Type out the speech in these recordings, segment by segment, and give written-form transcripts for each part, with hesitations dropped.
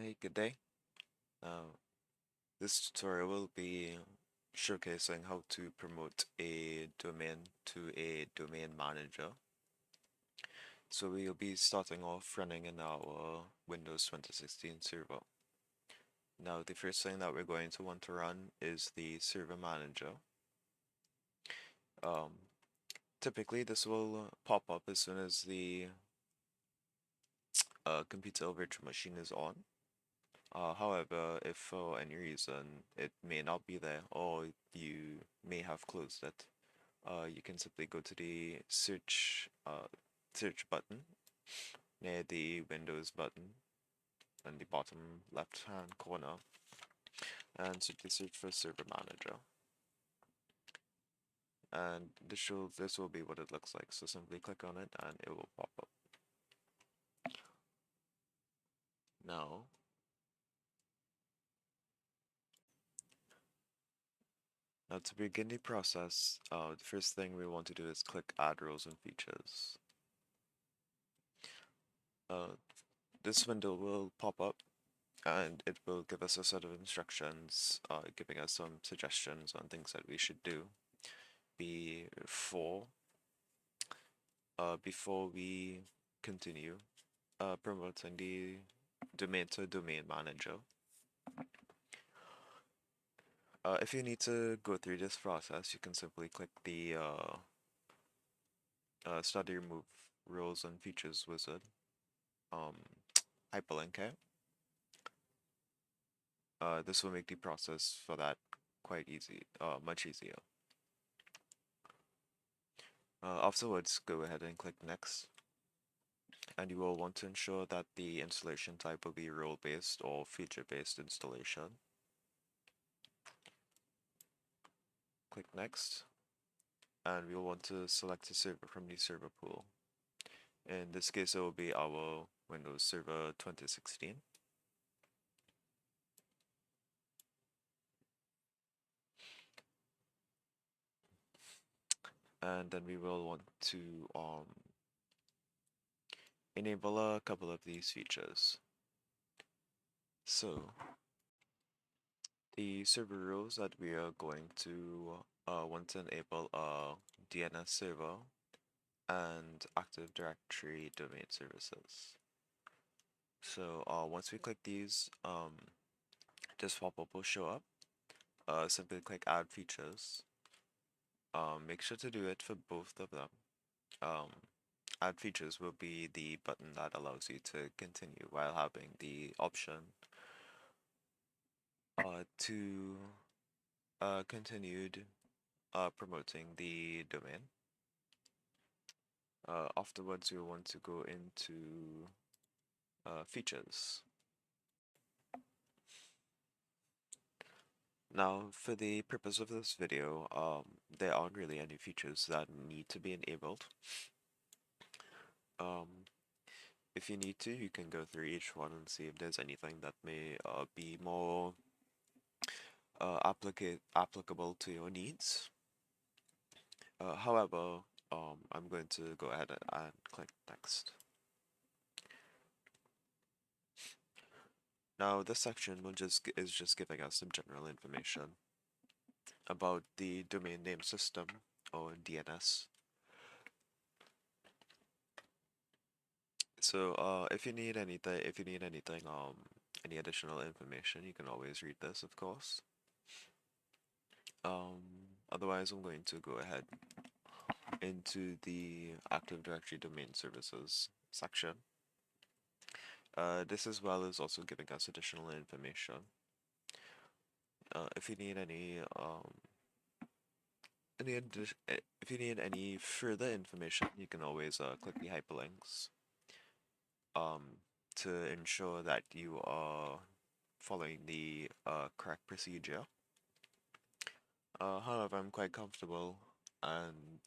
Hi, good day. Now, this tutorial will be showcasing how to promote a domain to a domain manager. So we'll be starting off running in our Windows 2016 server. Now, the first thing that we're going to want to run is the server manager. Um, Typically, this will pop up as soon as the computer or virtual machine is on. However, if for any reason it may not be there or you may have closed it, you can simply go to the search button near the Windows button in the bottom left hand corner and simply search for Server Manager. And this will be what it looks like. So simply click on it and it will pop up. Now, to begin the process, the first thing we want to do is click Add Roles and Features. Uh, this window will pop up and it will give us a set of instructions, giving us some suggestions on things that we should do before before we continue promoting the domain to domain manager. If you need to go through this process, you can simply click the study remove roles and features wizard, um, hyperlink it. This will make the process for that quite easy, much easier. Afterwards, go ahead and click next. And you will want to ensure that the installation type will be role-based or feature-based installation. Click next. And we will want to select a server from the server pool. In this case, it will be our Windows Server 2016. And then we will want to enable a couple of these features. So, the server rules that we are going to want to enable are DNS server and Active Directory domain services. So once we click these, this pop-up will show up. Simply click Add Features. Make sure to do it for both of them. Add Features will be the button that allows you to continue while having the option to continued promoting the domain. Afterwards, you want to go into features. Now, for the purpose of this video, there aren't really any features that need to be enabled. If you need to, you can go through each one and see if there's anything that may be more applicable to your needs. However, I'm going to go ahead and click next. Now, this section is just giving us some general information about the domain name system or DNS. So, if you need anything, any additional information, you can always read this, of course. Otherwise, I'm going to go ahead into the Active Directory Domain Services section. This as well is also giving us additional information. If you need if you need any further information, you can always click the hyperlinks to ensure that you are following the correct procedure. However, I'm quite comfortable and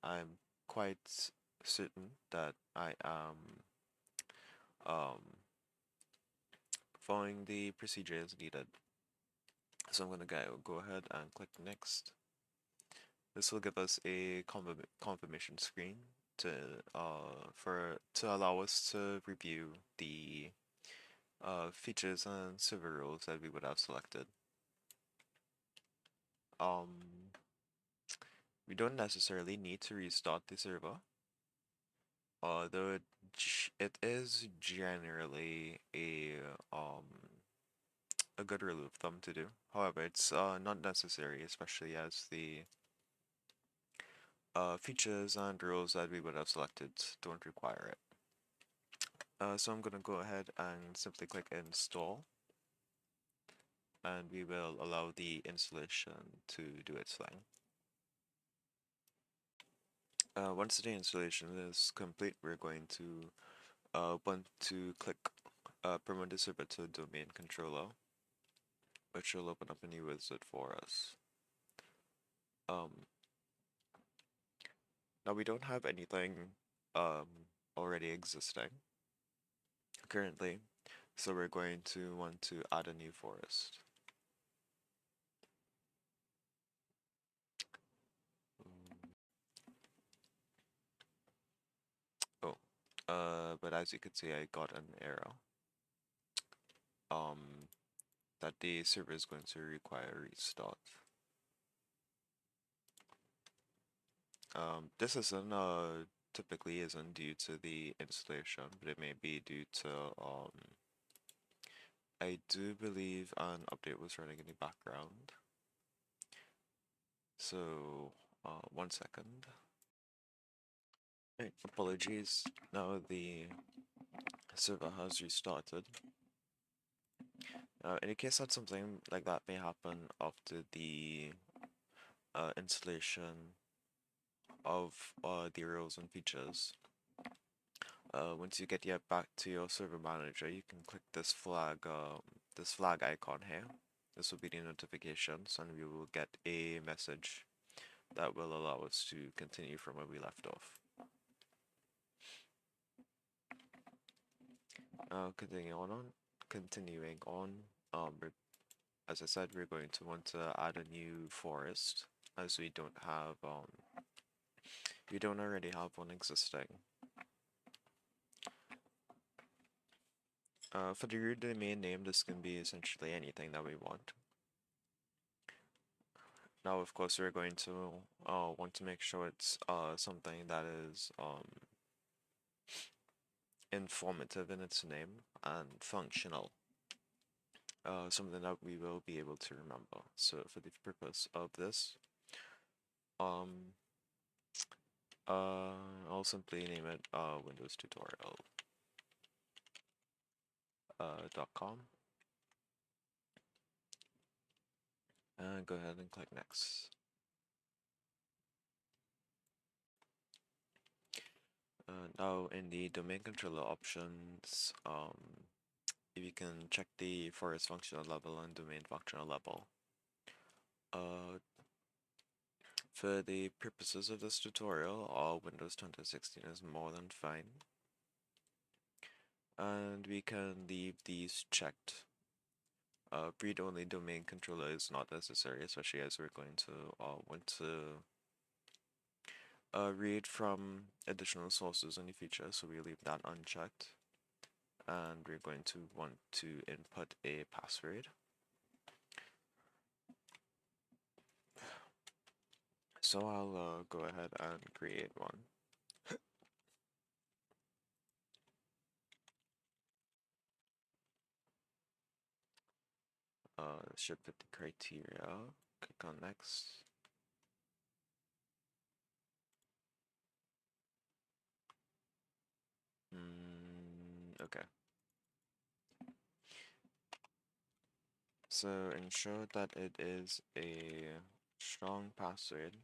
I'm quite certain that I am following the procedures needed. So I'm going to go ahead and click next. This will give us a confirmation screen to allow us to review the features and server rules that we would have selected. Um, we don't necessarily need to restart the server, although it is generally a good rule of thumb to do. However, it's not necessary, especially as the features and rules that we would have selected don't require it. So I'm gonna go ahead and simply click install, and we will allow the installation to do its thing. Once the installation is complete, we're going to want to click promote the server to domain controller, which will open up a new wizard for us. Um, Now we don't have anything already existing currently, so we're going to want to add a new forest. Oh, but as you can see, I got an error. That the server is going to require a restart. This isn't typically isn't due to the installation, but it may be due to I do believe an update was running in the background. So, 1 second. Right, apologies. Now the server has restarted. In case that something like that may happen after the installation of the rules and features, once you get back to your server manager, you can click this flag icon here. This will be the notifications, and we will get a message that will allow us to continue from where we left off. Continuing on, as I said, we're going to want to add a new forest, as we don't already have one existing. For the root domain name, this can be essentially anything that we want. Now, of course, we're going to want to make sure it's something that is informative in its name and functional. Something that we will be able to remember. So for the purpose of this, um, I'll simply name it Windows Tutorial .com, and go ahead and click next. Now in the domain controller options, if you can check the forest functional level and domain functional level. For the purposes of this tutorial, all Windows 2016 is more than fine. And we can leave these checked. Read-only domain controller is not necessary, especially as we're going to want to read from additional sources in the future, so we leave that unchecked. And we're going to want to input a password. So I'll go ahead and create one. Should fit the criteria. Click on next. Okay. So ensure that it is a strong password.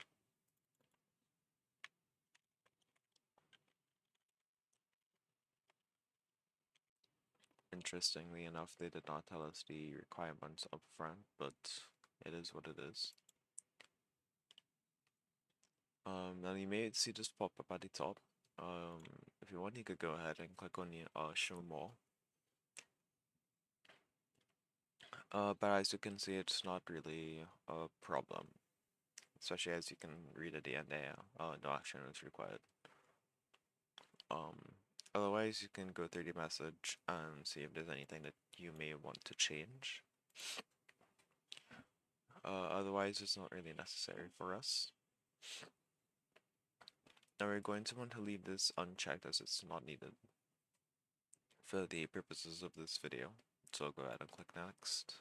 Interestingly enough, they did not tell us the requirements up front, but it is what it is. Now you may see this pop up at the top. If you want, you could go ahead and click on the show more. But as you can see, it's not really a problem, especially as you can read at the end there. No action is required. Otherwise, you can go through the message and see if there's anything that you may want to change. Otherwise, it's not really necessary for us. Now we're going to want to leave this unchecked as it's not needed for the purposes of this video. So I'll go ahead and click next.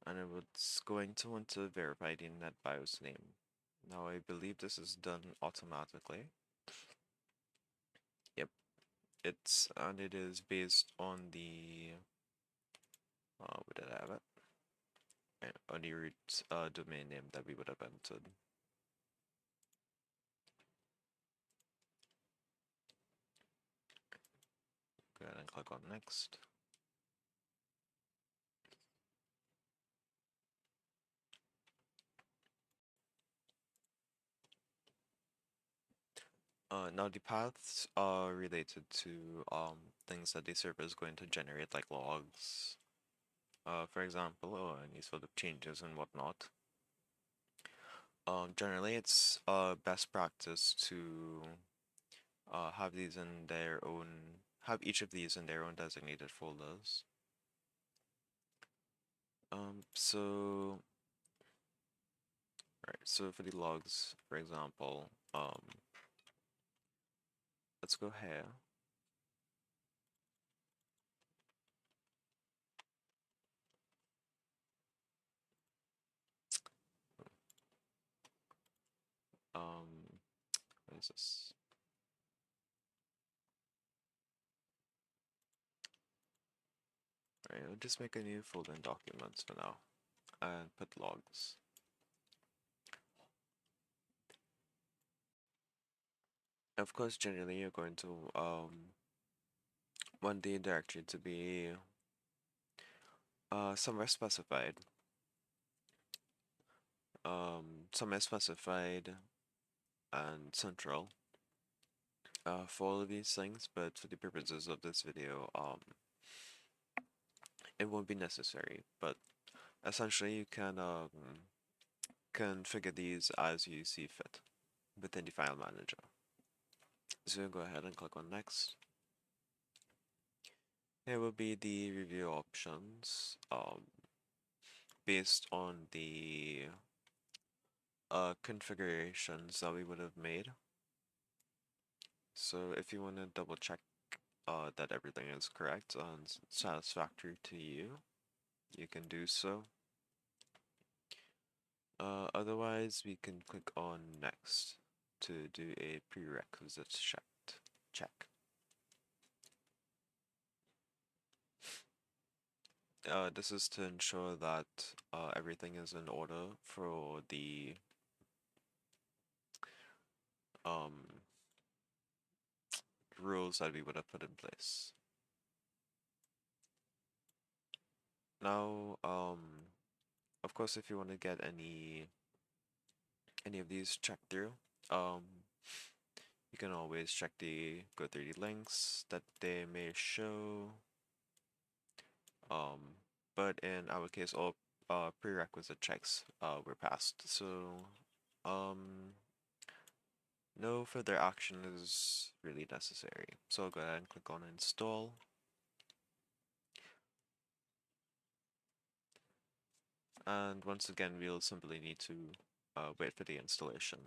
And it's going to want to verify the NetBIOS name. Now I believe this is done automatically. Yep, it is based on the where did I have it? Right, on the root domain name that we would have entered. Go ahead and click on next. Now the paths are related to things that the server is going to generate, like logs, for example, or any sort of changes and whatnot. Generally, it's best practice to have these in their own, have each of these in their own designated folders. So, right, so for the logs, for example, let's go here. What is this? Alright, I'll just make a new folder in documents for now and put logs. Of course, generally you're going to want the directory to be somewhere specified. Somewhere specified and central for all of these things, but for the purposes of this video, it won't be necessary. But essentially, you can configure these as you see fit within the file manager. So go ahead and click on next. Here will be the review options based on the configurations that we would have made. So if you want to double check that everything is correct and satisfactory to you, you can do so. Otherwise, we can click on next to do a prerequisites check. This is to ensure that everything is in order for the rules that we would have put in place. Now, of course, if you want to get any of these checked through, you can always check go through the links that they may show. But in our case, all prerequisite checks were passed, so no further action is really necessary. So I'll go ahead and click on install. And once again, we'll simply need to wait for the installation.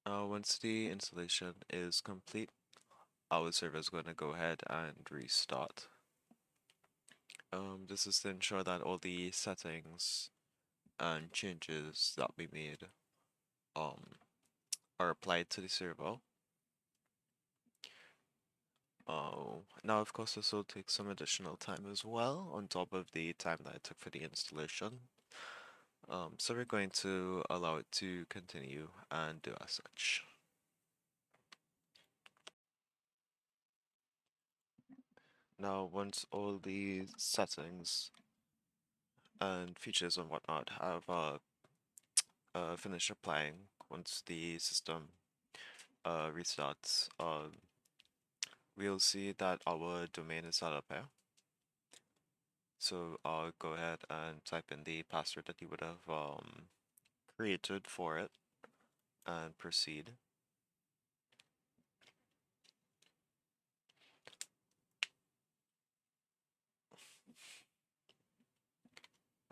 Once the installation is complete, our server is going to go ahead and restart. This is to ensure that all the settings and changes that we made are applied to the server. Now of course this will take some additional time as well on top of the time that it took for the installation. So we're going to allow it to continue and do as such. Now once all the settings and features and whatnot have finished applying, once the system restarts, we'll see that our domain is set up here. So go ahead and type in the password that you would have created for it and proceed.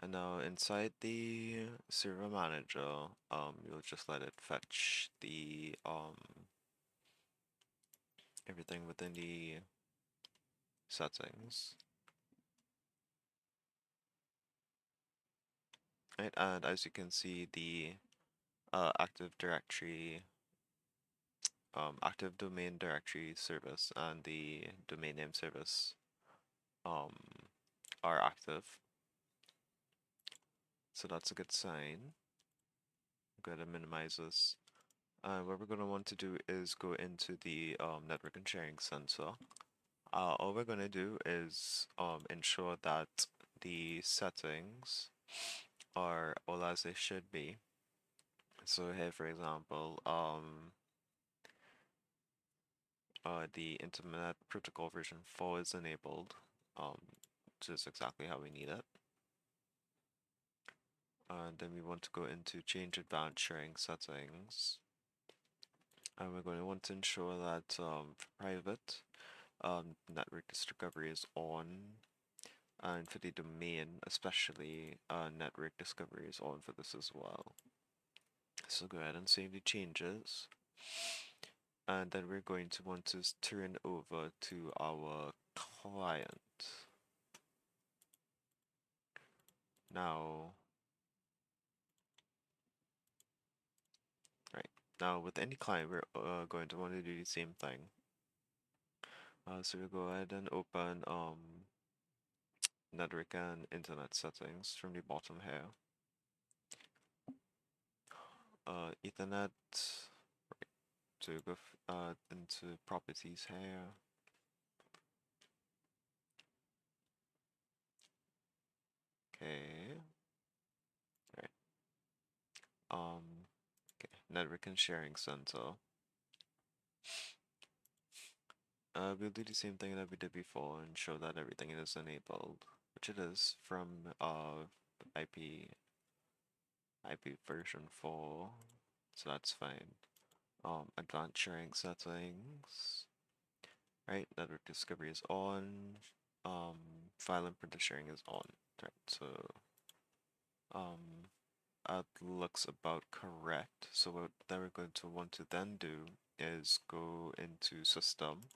And now inside the server manager, you'll just let it fetch the everything within the settings. Right, and as you can see, the Active Directory, Active Domain Directory service and the domain name service um, are active. So that's a good sign. Go ahead and minimize this. What we're going to want to do is go into the network and sharing center. All we're going to do is ensure that the settings are all as they should be. So here, for example, the Internet Protocol version 4 is enabled, which is exactly how we need it. And then we want to go into change advanced sharing settings. And we're going to want to ensure that for private, network discovery is on, and for the domain, especially, network discovery is on for this as well. So go ahead and save the changes. And then we're going to want to turn over to our client. Now, right, now with any client, we're going to want to do the same thing. So we'll go ahead and open network and internet settings from the bottom here. Ethernet, so you go into properties here. Okay, right. Okay, network and sharing center. We'll do the same thing that we did before and show that everything is enabled, which it is from IP version 4, so that's fine. Advanced sharing settings, right? Network discovery is on. File and printer sharing is on, right? So that looks about correct. So what then we're going to want to then do is go into system,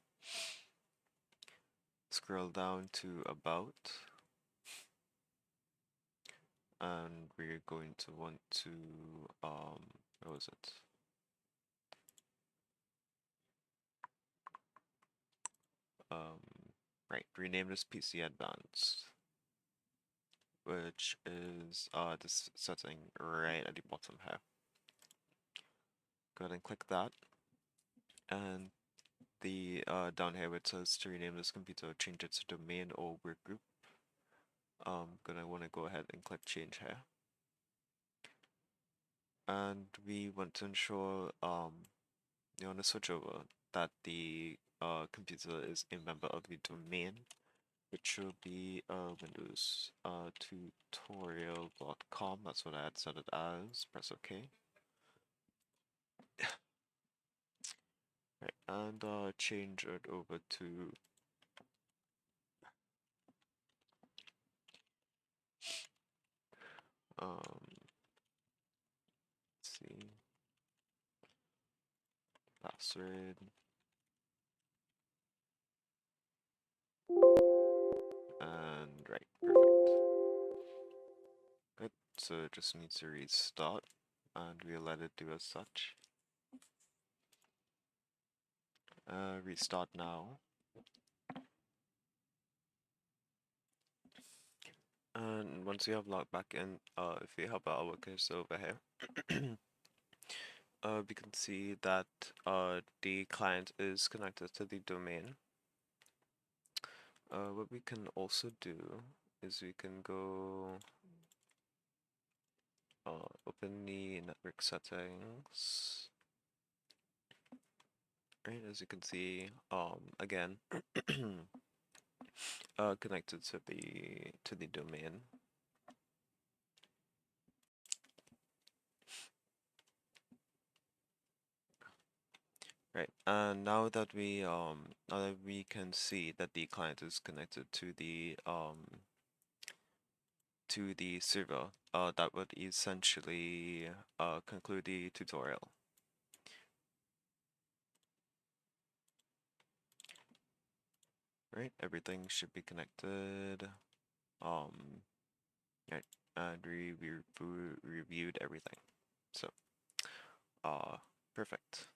scroll down to about, and we're going to want to what was it? Right, rename this PC Advanced, which is this setting right at the bottom here. Go ahead and click that, and the down here where it says to rename this computer, change it to domain or workgroup. Gonna want to go ahead and click change here, and we want to ensure you want to switch over that the computer is a member of the domain, which will be Windows tutorial.com. That's what I had set it as. Press OK. Right, and change it over to let's see, password, and right, perfect. Good. So it just needs to restart, and we'll let it do as such. Restart now. And once you have logged back in, if you have our cursor over here, we can see that the client is connected to the domain. What we can also do is we can go open the network settings. Right, as you can see, again, connected to the domain. Right, and now that we can see that the client is connected to the server, that would essentially conclude the tutorial. Right, everything should be connected. Right, and we reviewed everything. So, uh, perfect.